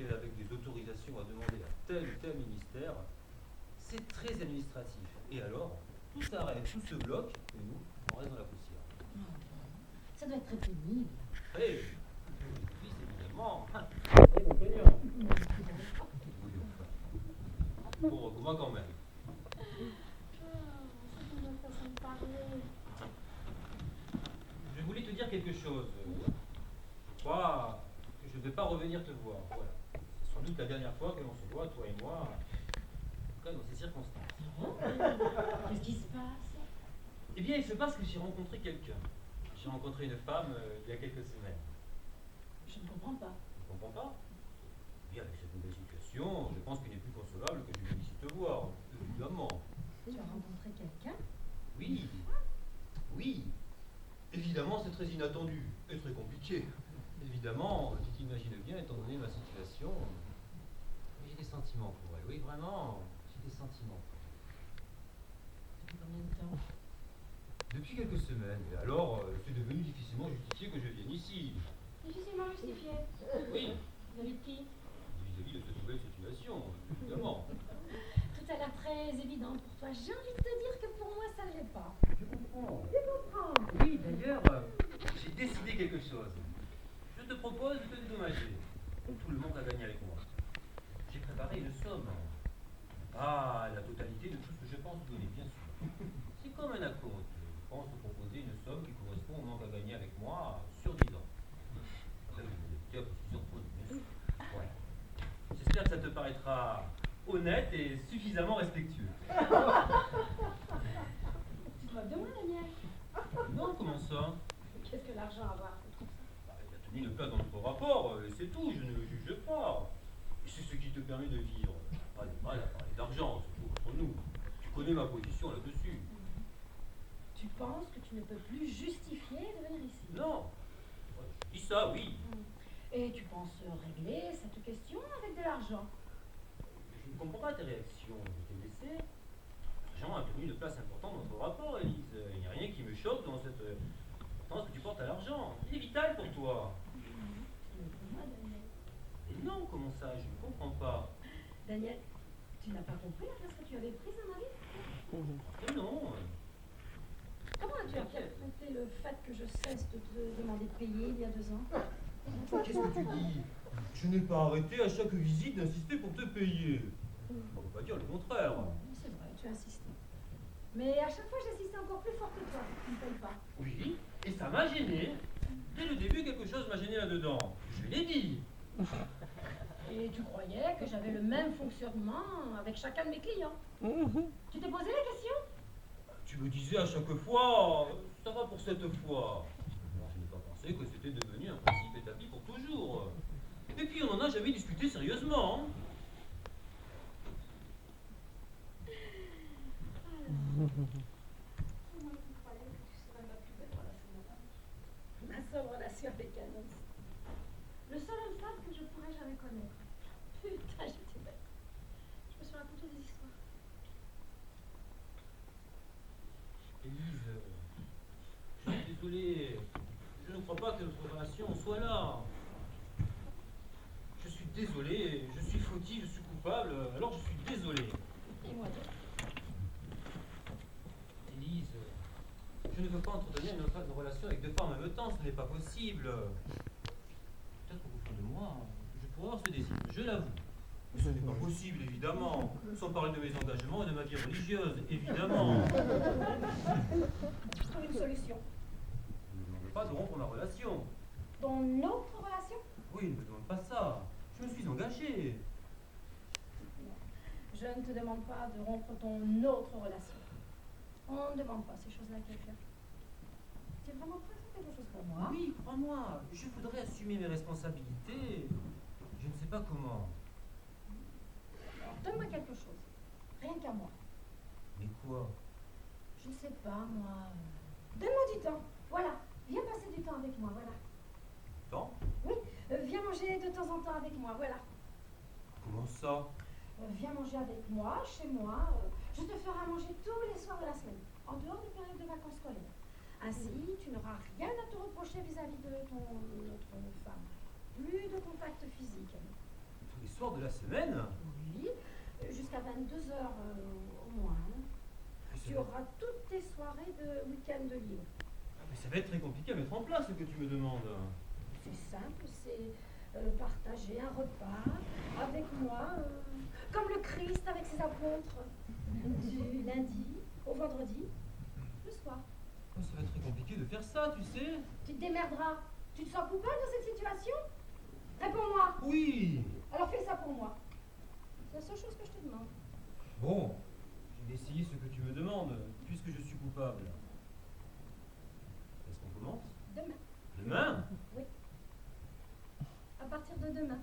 avec des autorisations à demander à tel ou tel ministère. C'est très administratif. Et alors, tout s'arrête, tout se bloque, et nous, on reste dans la poussière. Ça doit être très pénible. Très, oui, évidemment. Très contraignant. Oui, enfin. Bon, moi quand même. C'est une façon de parler. Je voulais te dire quelque chose. Je crois que je ne vais pas revenir te voir. Voilà. C'est sans doute la dernière fois que l'on se voit, toi et moi, en tout cas dans ces circonstances. Qu'est-ce qui se passe? Eh bien, il se passe que j'ai rencontré quelqu'un. J'ai rencontré une femme il y a quelques semaines. Je ne comprends pas. Tu ne comprends pas? Eh bien, avec cette nouvelle situation, je pense qu'il n'est plus concevable que je vienne ici te voir, évidemment. Tu as rencontré quelqu'un? Oui, oui. Évidemment, c'est très inattendu et très compliqué. Évidemment, tu t'imagines bien, étant donné ma situation, j'ai des sentiments pour elle. Oui, vraiment, j'ai des sentiments. Depuis combien de temps? Depuis quelques semaines. Et alors, c'est devenu difficilement justifié que je vienne ici. Difficilement justifié. Oui, Vis-à-vis de qui? vis-à-vis de cette nouvelle situation, évidemment. Tout a l'air très évident pour toi. J'ai envie de te dire que pour moi, ça ne l'est pas. Je comprends. Tu comprends? Oui, d'ailleurs, j'ai décidé quelque chose. Je te propose de te dédommager. Tout le monde a gagné avec moi. J'ai préparé une somme. Ah, la totalité de tout ce que je pense donner, bien sûr. C'est comme un acompte. Je pense te proposer une somme qui correspond au manque à gagner avec moi sur 10 ans. Ça, je vais dire que je suis surprenant, bien sûr. Voilà. J'espère que ça te paraîtra honnête et suffisamment respectueux. Tu te moques de moi, Daniel? Non, comment ça? Qu'est-ce que l'argent a à voir? Bah, il a tenu une place dans notre rapport, et c'est tout, je ne le juge pas. C'est ce qui te permet de vivre. Pas de mal à parler d'argent, surtout entre nous. Tu connais ma position là-dessus. Tu penses que tu ne peux plus justifier de venir ici? Non. Je dis ça, oui. Et tu penses régler cette question avec de l'argent? Je ne comprends pas tes réactions. Je t'ai laissé. L'argent a tenu une place importante dans notre rapport, Élise. Il n'y a rien qui me choque dans cette importance que tu portes à l'argent. Il est vital pour toi. Mais pour moi, Daniel. Mais non, comment ça? Je ne comprends pas. Daniel, tu n'as pas compris la place que tu avais prise dans ma vie? Mais non. Comment as-tu interprété le fait que je cesse de te demander de payer il y a 2 ans? Qu'est-ce que tu dis? Je n'ai pas arrêté à chaque visite d'insister pour te payer. On ne peut pas dire le contraire. C'est vrai, tu as insisté. Mais à chaque fois, j'insistais encore plus fort que toi. Tu ne payes pas. Oui, et ça m'a gêné. Dès le début, quelque chose m'a gêné là-dedans. Je l'ai dit. Et tu croyais que j'avais le même fonctionnement avec chacun de mes clients. Tu t'es posé la question? Tu me disais à chaque fois, ça va pour cette fois. Moi, je n'ai pas pensé que c'était devenu un principe établi pour toujours. Et puis, on n'en a jamais discuté sérieusement. Moi qui croyais que tu serais ma plus belle relation d'amour. Ma seule relation avec un homme. Le seul homme femme que je pourrais jamais connaître. Putain, j'étais bête. Je me suis raconté des histoires. Élise, je suis désolé. Je ne crois pas que notre relation soit là. Je suis désolé, je suis fautif, je suis coupable, alors je suis désolé. Et moi donc. Élise, je ne veux pas entretenir une relation avec 2 femmes en même temps, ce n'est pas possible. Peut-être qu'au fond de moi, je pourrais avoir ce désir, je l'avoue. Mais ce n'est pas possible, évidemment. Sans parler de mes engagements et de ma vie religieuse, évidemment. Je trouve une solution. Je ne demande pas de rompre ma relation. Dans notre relation? Oui, ne me demande pas ça. Je me suis engagé. Je ne te demande pas de rompre ton autre relation. On ne demande pas ces choses-là à quelqu'un. Tu es vraiment prêt à faire quelque chose pour moi? Oui, crois-moi, je voudrais assumer mes responsabilités. Je ne sais pas comment. Alors, donne-moi quelque chose. Rien qu'à moi. Mais quoi? Je ne sais pas, moi. Donne-moi du temps. Voilà. Viens passer du temps avec moi, voilà. Temps? Oui, viens manger de temps en temps avec moi, voilà. Comment ça? Viens manger avec moi, chez moi. Je te ferai à manger tous les soirs de la semaine, en dehors des périodes de vacances scolaires. Ainsi, tu n'auras rien à te reprocher vis-à-vis de ton autre femme. Plus de contact physique. de la semaine? Oui, jusqu'à 22 heures au moins. Tu auras toutes tes soirées de week-end de libre. Mais ça va être très compliqué à mettre en place ce que tu me demandes. C'est simple, c'est partager un repas avec moi, comme le Christ avec ses apôtres, du lundi au vendredi, le soir. Oh, ça va être très compliqué de faire ça, tu sais. Tu te démerderas. Tu te sens coupable dans cette situation? Réponds-moi. Oui. Alors fais ça pour moi. C'est la seule chose que je te demande. Bon, je vais essayer ce que tu me demandes, puisque je suis coupable. Est-ce qu'on commence? Demain. Demain? Oui. À partir de demain.